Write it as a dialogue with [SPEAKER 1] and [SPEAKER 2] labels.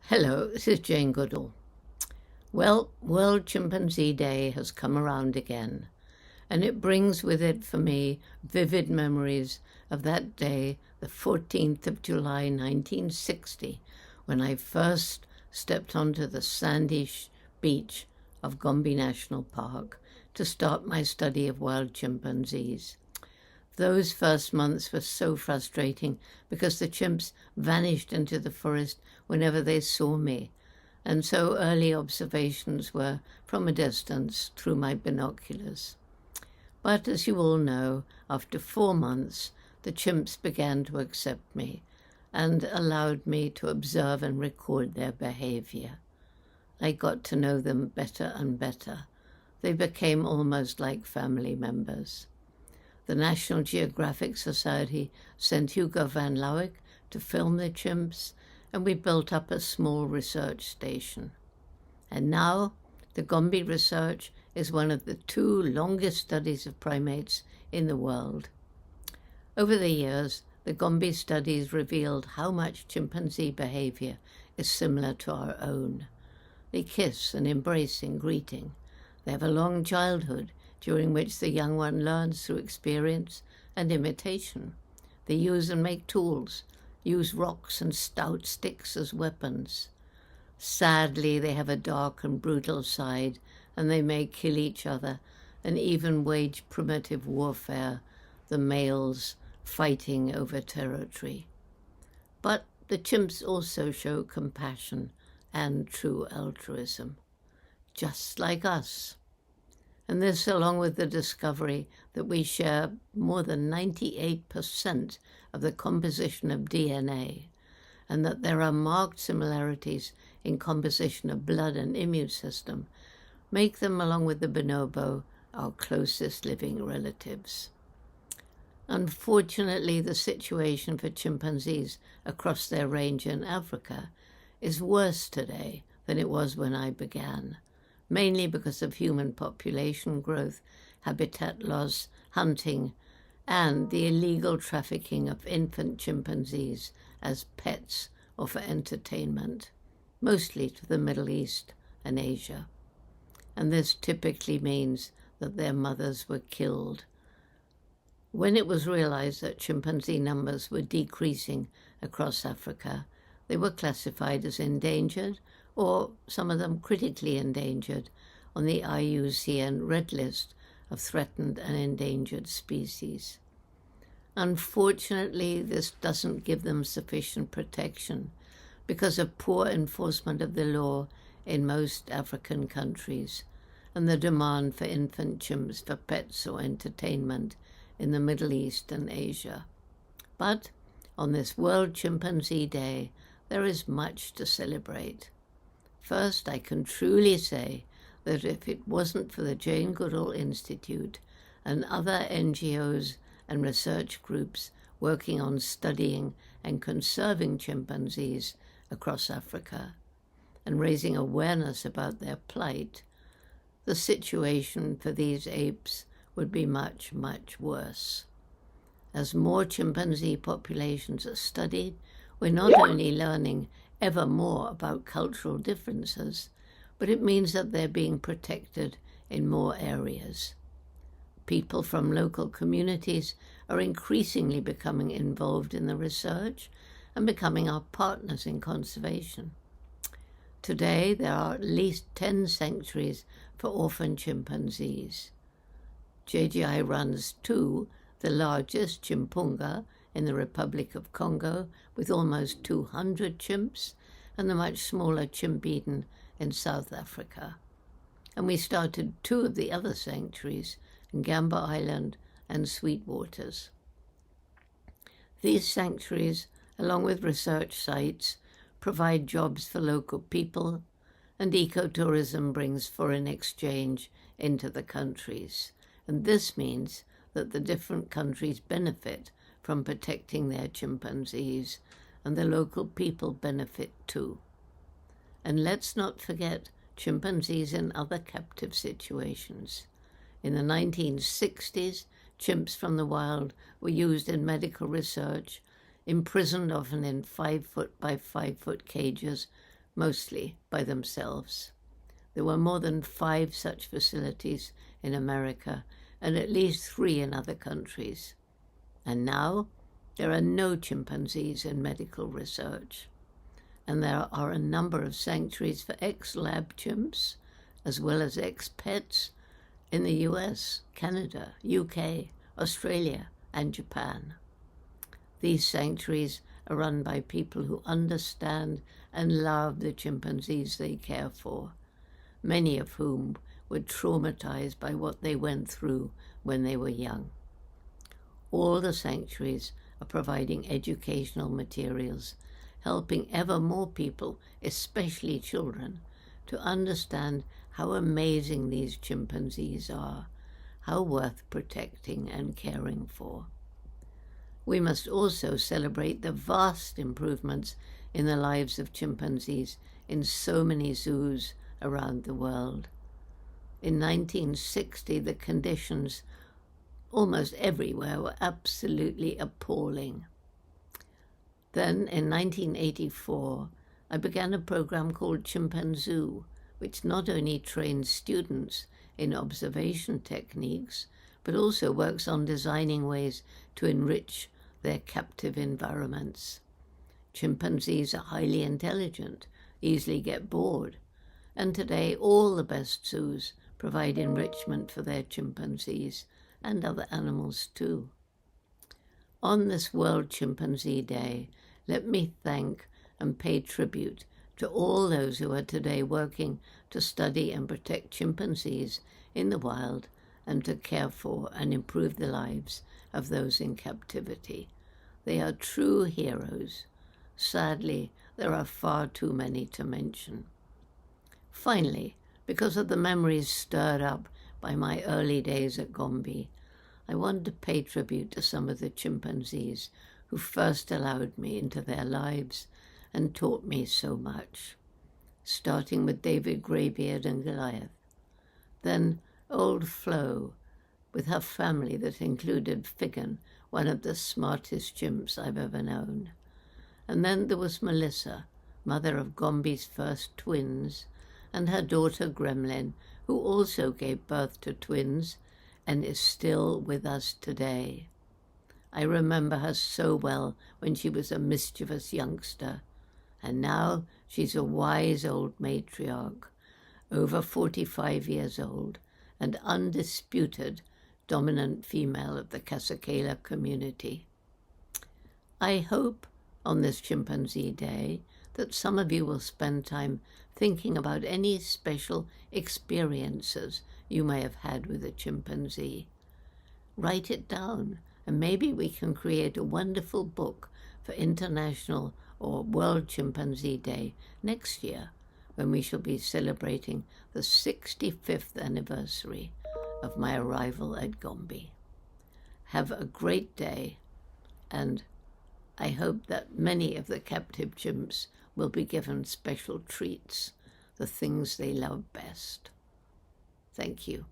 [SPEAKER 1] Hello, this is Jane Goodall. Well, World Chimpanzee Day has come around again, and it brings with it for me vivid memories of that day, the 14th of July 1960, when I first stepped onto the sandy beach of Gombe National Park to start my study of wild chimpanzees. Those first months were so frustrating because the chimps vanished into the forest whenever they saw me, and so early observations were from a distance through my binoculars. But as you all know, after 4 months, the chimps began to accept me and allowed me to observe and record their behavior. I got to know them better and better. They became almost like family members. The National Geographic Society sent Hugo van Lauwijk to film the chimps, and we built up a small research station. And now, the Gombe research is one of the 2 longest studies of primates in the world. Over the years, the Gombe studies revealed how much chimpanzee behavior is similar to our own. They kiss and embrace in greeting. They have a long childhood, during which the young one learns through experience and imitation. They use and make tools, use rocks and stout sticks as weapons. Sadly, they have a dark and brutal side, and they may kill each other and even wage primitive warfare, the males fighting over territory. But the chimps also show compassion and true altruism, just like us. And this, along with the discovery that we share more than 98% of the composition of DNA, and that there are marked similarities in composition of blood and immune system, make them, along with the bonobo, our closest living relatives. Unfortunately, the situation for chimpanzees across their range in Africa is worse today than it was when I began, mainly because of human population growth, habitat loss, hunting, and the illegal trafficking of infant chimpanzees as pets or for entertainment, mostly to the Middle East and Asia. And this typically means that their mothers were killed. When it was realized that chimpanzee numbers were decreasing across Africa, they were classified as endangered, or some of them critically endangered, on the IUCN Red List of threatened and endangered species. Unfortunately, this doesn't give them sufficient protection because of poor enforcement of the law in most African countries and the demand for infant chimps for pets or entertainment in the Middle East and Asia. But on this World Chimpanzee Day, there is much to celebrate. First, I can truly say that if it wasn't for the Jane Goodall Institute and other NGOs and research groups working on studying and conserving chimpanzees across Africa and raising awareness about their plight, the situation for these apes would be much, much worse. As more chimpanzee populations are studied, we're not only learning ever more about cultural differences, but it means that they're being protected in more areas. People from local communities are increasingly becoming involved in the research and becoming our partners in conservation. Today, there are at least 10 sanctuaries for orphan chimpanzees. JGI runs 2, the largest, Chimpunga, in the Republic of Congo, with almost 200 chimps, and the much smaller Chimpeden in South Africa. And we started 2 of the other sanctuaries in Gamba Island and Sweetwaters. These sanctuaries, along with research sites, provide jobs for local people, and ecotourism brings foreign exchange into the countries. And this means that the different countries benefit from protecting their chimpanzees, and the local people benefit too. And let's not forget chimpanzees in other captive situations. In the 1960s, chimps from the wild were used in medical research, imprisoned often in 5-foot by 5-foot cages mostly by themselves. There were more than 5 such facilities in America and at least 3 in other countries. And now there are no chimpanzees in medical research. And there are a number of sanctuaries for ex-lab chimps, as well as ex-pets, in the US, Canada, UK, Australia, and Japan. These sanctuaries are run by people who understand and love the chimpanzees they care for, many of whom were traumatized by what they went through when they were young. All the sanctuaries are providing educational materials, helping ever more people, especially children, to understand how amazing these chimpanzees are, how worth protecting and caring for. We must also celebrate the vast improvements in the lives of chimpanzees in so many zoos around the world. In 1960, the conditions almost everywhere were absolutely appalling. Then, in 1984, I began a program called Chimpanzee, which not only trains students in observation techniques, but also works on designing ways to enrich their captive environments. Chimpanzees are highly intelligent, easily get bored, and today all the best zoos provide enrichment for their chimpanzees and other animals too. On this World Chimpanzee Day, let me thank and pay tribute to all those who are today working to study and protect chimpanzees in the wild and to care for and improve the lives of those in captivity. They are true heroes. Sadly, there are far too many to mention. Finally, because of the memories stirred up by my early days at Gombe, I want to pay tribute to some of the chimpanzees who first allowed me into their lives and taught me so much, starting with David Greybeard and Goliath. Then old Flo, with her family that included Figan, one of the smartest chimps I've ever known. And then there was Melissa, mother of Gombe's first twins, and her daughter Gremlin, who also gave birth to twins and is still with us today. I remember her so well when she was a mischievous youngster, and now she's a wise old matriarch, over 45 years old, and undisputed dominant female of the Kasakela community. I hope on this Chimpanzee Day that some of you will spend time thinking about any special experiences you may have had with a chimpanzee. Write it down, and maybe we can create a wonderful book for International or World Chimpanzee Day next year, when we shall be celebrating the 65th anniversary of my arrival at Gombe. Have a great day, and I hope that many of the captive chimps will be given special treats, the things they love best. Thank you.